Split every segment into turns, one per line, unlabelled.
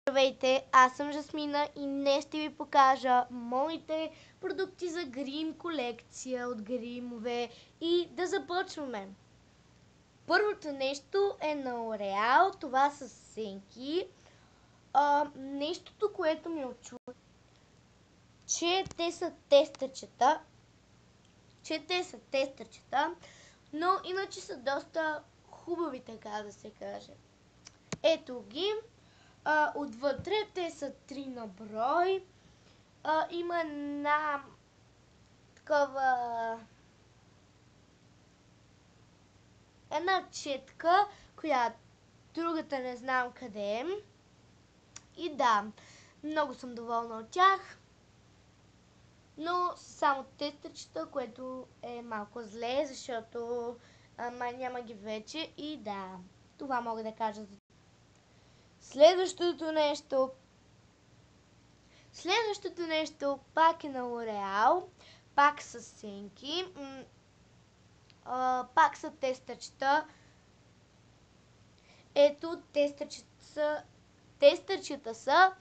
Здравейте, аз съм Жасмина и днес ще ви покажа моите продукти за грим колекция от гримове и да започваме. Първото нещо е на L'Oreal, това са сенки. Нещото, което ми очува, че те са тестърчета, но иначе са доста хубави, така да се каже. Ето ги. Отвътре те са 3 на брой. Има една една четка, която другата не знам къде е. И да, много съм доволна от тях. Но само тестърчета, което е малко зле, защото май няма ги вече. И да, това мога да кажа за Следващото нещо пак е на L'Oreal, пак са сенки, пак са тестърчета. Ето тестърчета са,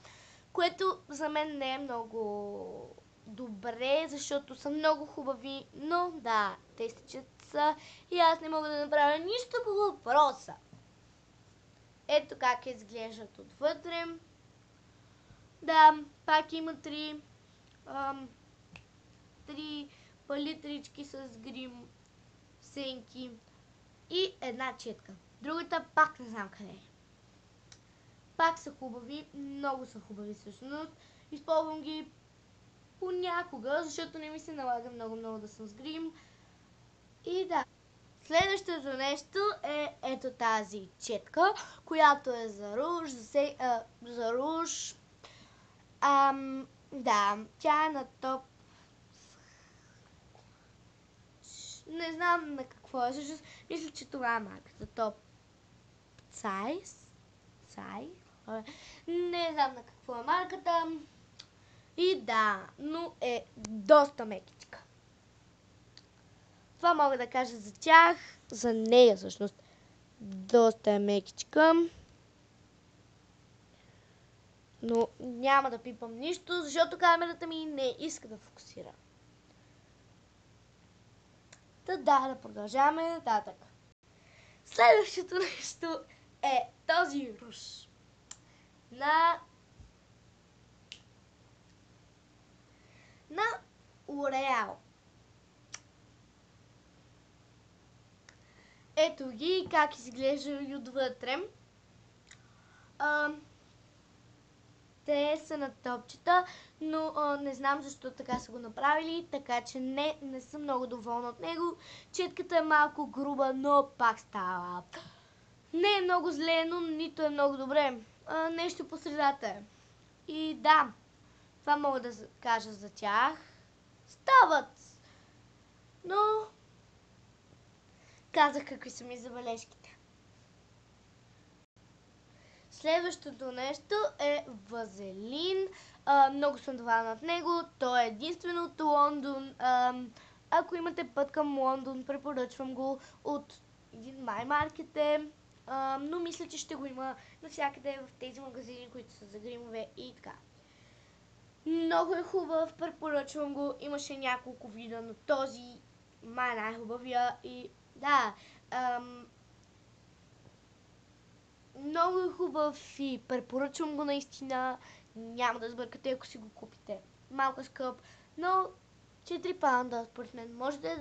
което за мен не е много добре, защото са много хубави, но да, тестърчета са и аз не мога да направя нищо по въпроса. Ето как изглеждат отвътре. Да, пак има три палитрички с грим, сенки и една четка. Другата пак не знам къде е. Пак са хубави, много са хубави всъщност. Използвам ги понякога, защото не ми се налага много да съм с грим. И да. Следващото нещо е ето тази четка, която е за руж, за руж. Да, тя е на топ. Не знам на какво е, всъщност мисля, че това е марката. Топ Цай. Не знам на какво е марката. И да, но е доста мекичка. Това мога да кажа за тях, за нея всъщност. Доста е мекичка. Но няма да пипам нищо, защото камерата ми не иска да фокусира. Да продължаваме нататък. Следващото нещо е този руж на L'Oreal. Ето ги как изглежда и отвътре. Те са на топчета, но не знам защо така са го направили, така че не съм много доволна от него. Четката е малко груба, но пак става. Не е много зле, но нито е много добре. Нещо по средата е. И да, това мога да кажа за тях. Стават! Но казах какви са ми забележките. Следващото нещо е вазелин. Много съм доволна от него. Той е единствено от Лондон. Ако имате път към Лондон, препоръчвам го. От един май маркет е. Но мисля, че ще го има навсякъде в тези магазини, които са за гримове и така. Много е хубав, препоръчвам го. Имаше няколко вида, но този май най-хубавия и да. Много е хубав и препоръчвам го наистина. Няма да сбъркате, ако си го купите. Малко е скъп, но 4 паунда според мен може да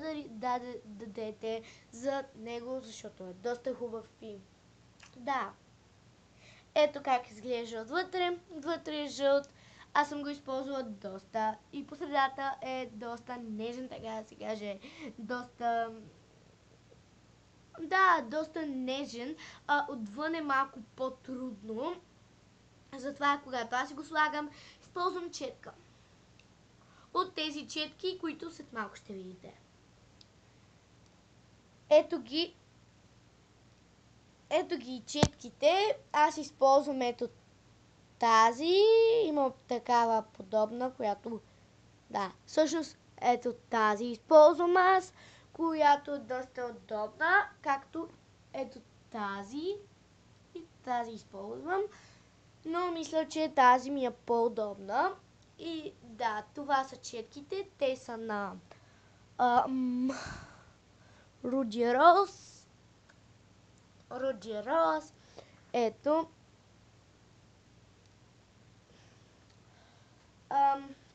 дадете за него, защото е доста хубав и да. Ето как изглежда отвътре. Вътре е жълт. Аз съм го използвала доста и по средата е доста нежен, така да се каже. Доста нежен. Отвън е малко по-трудно. Затова, когато аз си го слагам, използвам четка. От тези четки, които след малко ще видите. Ето ги четките. Аз използвам ето тази. Има такава подобна, която всъщност ето тази използвам аз, която е доста удобна, както ето тази и тази използвам. но мисля, че тази ми е по-удобна. И да, това са четките. Те са на Руди Роз. Ето.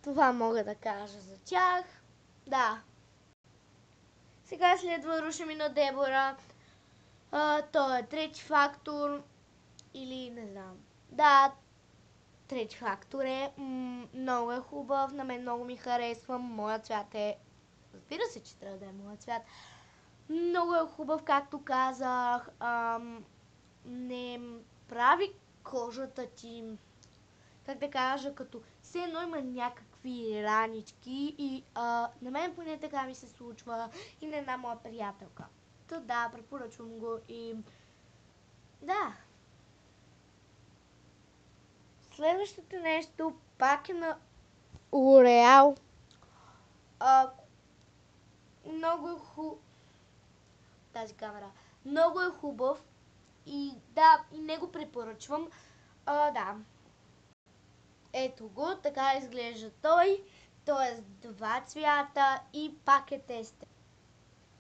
Това мога да кажа за тях. Да. Сега следва руша ми на Дебора. Той е трети фактор. Или не знам. Да, трети фактор е. Много е хубав. На мен много ми харесва. Моят цвят е... Разбира се, че трябва да е моят цвят. Много е хубав, както казах. Не прави кожата ти, как да кажа, като все едно има някакви ранички и на мен поне така ми се случва и на една моя приятелка. То да, препоръчвам го и да. Следващото нещо пак е на L'Oreal. Много е тази камера. Много е хубав и да, и не го препоръчвам. Да. Ето го, така изглежда той. Той е с два цвята и пак е тестен.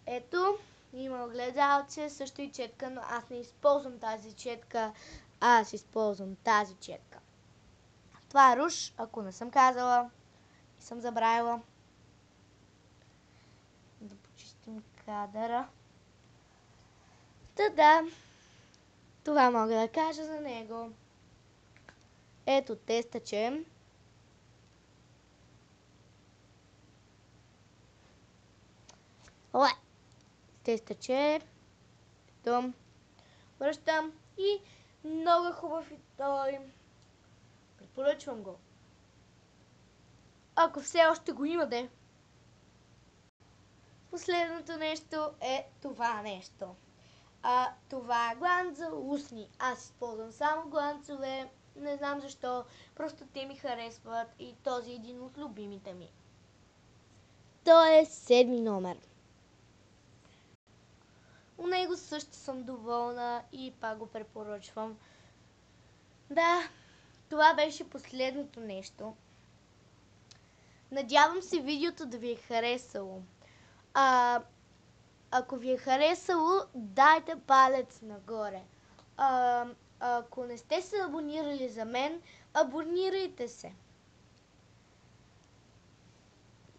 Ето, има огледалце, също и четка, но аз не използвам тази четка. Аз използвам тази четка. Това е руш, ако не съм казала и съм забравила. Да почистим кадъра. Да, това мога да кажа за него. Ето тестаче. Тестаче. Ето. Връщам и много хубав и той. Препоръчвам го. Ако все още го имате. Последното нещо е това нещо. Това е гланц за устни. Аз използвам само гланцове. Не знам защо. Просто те ми харесват и този е един от любимите ми. Той е 7 номер. У него също съм доволна и пак го препоръчвам. Да, това беше последното нещо. Надявам се видеото да ви е харесало. Ако ви е харесало, дайте палец нагоре. Ако не сте се абонирали за мен, абонирайте се.